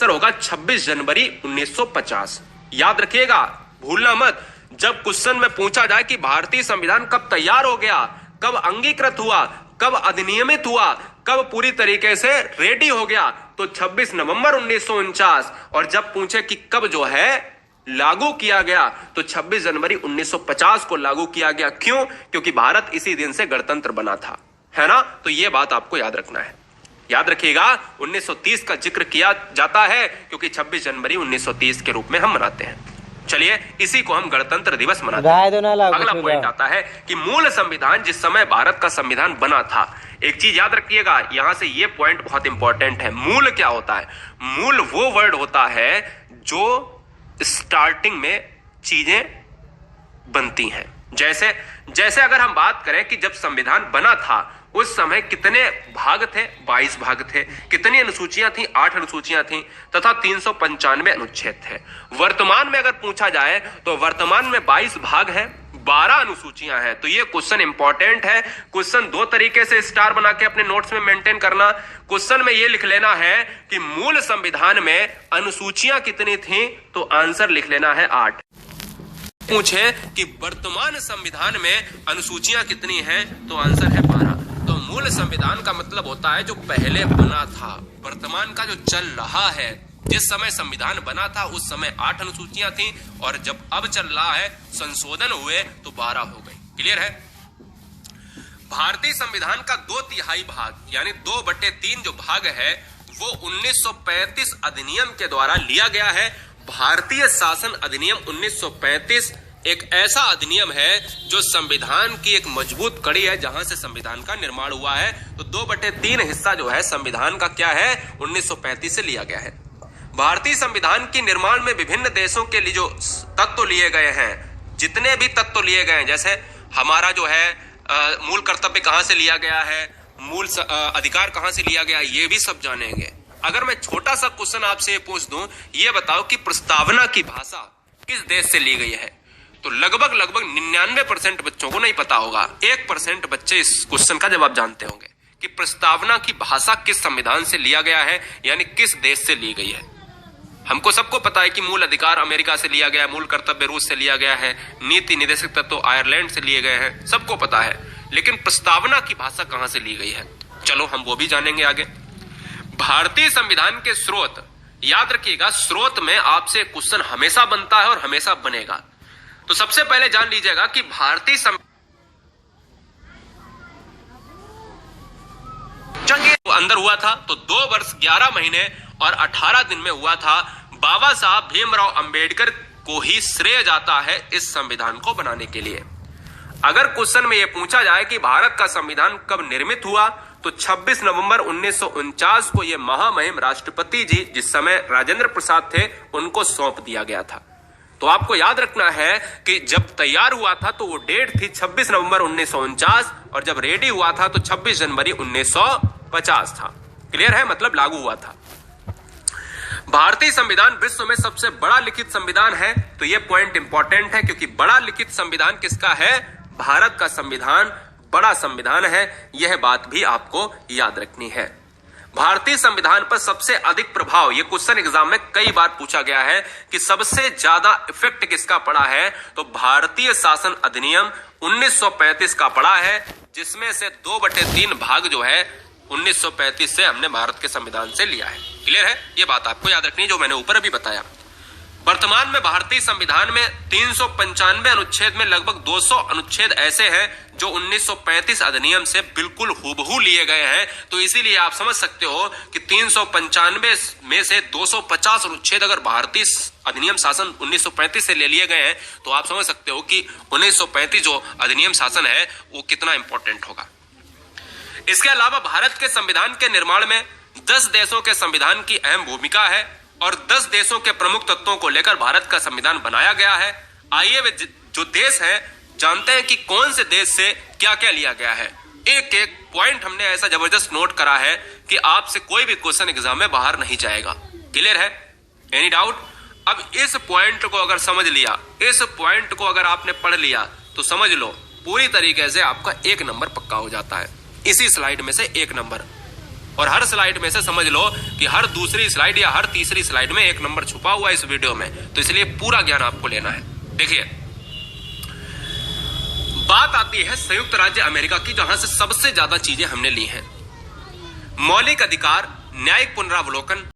Answer होगा 26 जनवरी 1950। याद रखिएगा, भूलना मत। जब क्वेश्चन में पूछा जाए कि भारतीय संविधान कब तैयार हो गया, कब अंगीकृत हुआ, कब अधिनियमित हुआ, कब पूरी तरीके से रेडी हो गया, तो 26 नवंबर 1949। और जब पूछे कि कब जो है लागू किया गया, तो 26 जनवरी 1950 को लागू किया गया। क्यों? क्योंकि भारत इसी दिन से गणतंत्र बना था, है ना। तो यह बात आपको याद रखना है। याद रखिएगा, 1930 का जिक्र किया जाता है क्योंकि 26 जनवरी 1930 के रूप में हम मनाते हैं। चलिए, इसी को हम गणतंत्र दिवस मनाते हैं। अगला पॉइंट आता है कि मूल संविधान, जिस समय भारत का संविधान बना था। एक चीज याद रखिएगा, यहां से ये पॉइंट बहुत इंपॉर्टेंट है। मूल क्या होता है? मूल वो वर्ड होता है जो स्टार्टिंग में चीजें बनती हैं। जैसे अगर हम बात करें कि जब संविधान बना था उस समय कितने भाग थे? 22 भाग थे। कितनी अनुसूचियां थी? 8 अनुसूचियां थी तथा 395 अनुच्छेद थे। वर्तमान में अगर पूछा जाए तो वर्तमान में 22 भाग हैं, 12 अनुसूचियां हैं। तो ये क्वेश्चन इंपॉर्टेंट है। क्वेश्चन दो तरीके से स्टार बना के अपने नोट्स में मेंटेन करना। क्वेश्चन में ये लिख लेना है कि मूल संविधान में अनुसूचियां कितनी थी, तो आंसर लिख लेना है 8। पूछे कि वर्तमान संविधान में अनुसूचियां कितनी हैं, तो आंसर है 12। तो मूल संविधान का मतलब होता है जो पहले बना था। वर्तमान का जो चल रहा है, जिस समय संविधान बना था उस समय 8 अनुसूचियां थी, और जब अब चल रहा है संशोधन हुए तो 12 हो गई। क्लियर है? भारतीय संविधान का 2/3 भाग यानी 2/3 जो भाग है वो 1935 अधिनियम के द्वारा लिया गया है। भारतीय शासन अधिनियम 1935 एक ऐसा अधिनियम है जो संविधान की एक मजबूत कड़ी है, जहां से संविधान का निर्माण हुआ है। तो 2/3 हिस्सा जो है संविधान का क्या है, 1935 से लिया गया है। भारतीय संविधान के निर्माण में विभिन्न देशों के लिए जो तत्व लिए गए हैं, जितने भी तत्व लिए गए हैं, जैसे हमारा जो है मूल कर्तव्य कहां से लिया गया है, मूल अधिकार कहां से लिया गया, ये भी सब जानेंगे। अगर मैं छोटा सा क्वेश्चन आपसे पूछ दूं, ये बताओ कि प्रस्तावना की भाषा किस देश से ली गई है, तो लगभग 99% बच्चों को नहीं पता होगा। 1% बच्चे इस क्वेश्चन का जवाब जानते होंगे कि प्रस्तावना की भाषा किस संविधान से लिया गया है, यानी किस देश से ली गई है। हमको सबको पता है कि मूल अधिकार अमेरिका से लिया गया है, मूल कर्तव्य रूस से लिया गया है, नीति निर्देशक तत्व आयरलैंड से लिए गए हैं, सबको पता है। लेकिन प्रस्तावना की भाषा कहां से ली गई है, चलो हम वो भी जानेंगे आगे। भारतीय संविधान के स्रोत, याद रखिएगा, स्रोत में आपसे क्वेश्चन हमेशा बनता है और हमेशा बनेगा। तो सबसे पहले जान लीजिएगा कि भारतीय जंग अंदर हुआ था तो 2 वर्ष 11 महीने और 18 दिन में हुआ था। बाबा साहब भीमराव अंबेडकर को ही श्रेय जाता है इस संविधान को बनाने के लिए। अगर क्वेश्चन में यह पूछा जाए कि भारत का संविधान कब निर्मित हुआ, तो 26 नवंबर 1949 को यह महामहिम राष्ट्रपति जी, जिस समय राजेंद्र प्रसाद थे, उनको सौंप दिया गया था। तो आपको याद रखना है कि जब तैयार हुआ था तो वो डेट थी 26 नवंबर 1949, और जब रेडी हुआ था तो 26 जनवरी 1950 था। क्लियर है? मतलब लागू हुआ था। भारतीय संविधान विश्व में सबसे बड़ा लिखित संविधान है, तो यह पॉइंट इंपॉर्टेंट है क्योंकि बड़ा लिखित संविधान किसका है? भारत का संविधान बड़ा संविधान है। यह बात भी आपको याद रखनी है। भारतीय संविधान पर सबसे अधिक प्रभाव, यह क्वेश्चन एग्जाम में कई बार पूछा गया है कि सबसे ज्यादा इफेक्ट किसका पड़ा है, तो भारतीय शासन अधिनियम 1935 का पड़ा है, जिसमें से 2/3 भाग जो है 1935 से हमने भारत के संविधान से लिया है। क्लियर है? यह बात आपको याद रखनी है जो मैंने ऊपर अभी बताया। वर्तमान में भारतीय संविधान में 395 अनुच्छेद में लगभग 200 अनुच्छेद ऐसे हैं जो 1935 अधिनियम से बिल्कुल हूबहू लिए गए हैं। तो इसीलिए आप समझ सकते हो कि 395 में से 250 अनुच्छेद अगर भारतीय अधिनियम शासन 1935 से ले लिए गए हैं, तो आप समझ सकते हो कि 1935 जो अधिनियम शासन है वो कितना इंपॉर्टेंट होगा। इसके अलावा भारत के संविधान के निर्माण में 10 देशों के संविधान की अहम भूमिका है और 10 देशों के प्रमुख तत्वों को लेकर भारत का संविधान बनाया गया है। आइए वे जो देश हैं जानते हैं कि कौन से देश से क्या क्या लिया गया है। एक एक पॉइंट हमने ऐसा जबरदस्त नोट करा है कि आपसे कोई भी क्वेश्चन एग्जाम में बाहर नहीं जाएगा। क्लियर है? Any doubt? अब इस पॉइंट को अगर समझ लिया, इस पॉइंट को अगर आपने पढ़ लिया, तो समझ लो पूरी तरीके से आपका 1 नंबर पक्का हो जाता है। इसी स्लाइड में से 1 नंबर। और हर स्लाइड में से समझ लो कि हर दूसरी स्लाइड या हर तीसरी स्लाइड में एक नंबर छुपा हुआ है इस वीडियो में, तो इसलिए पूरा ज्ञान आपको लेना है। देखिए, बात आती है संयुक्त राज्य अमेरिका की, जहां से सबसे ज्यादा चीजें हमने ली हैं। मौलिक अधिकार, न्यायिक पुनरावलोकन,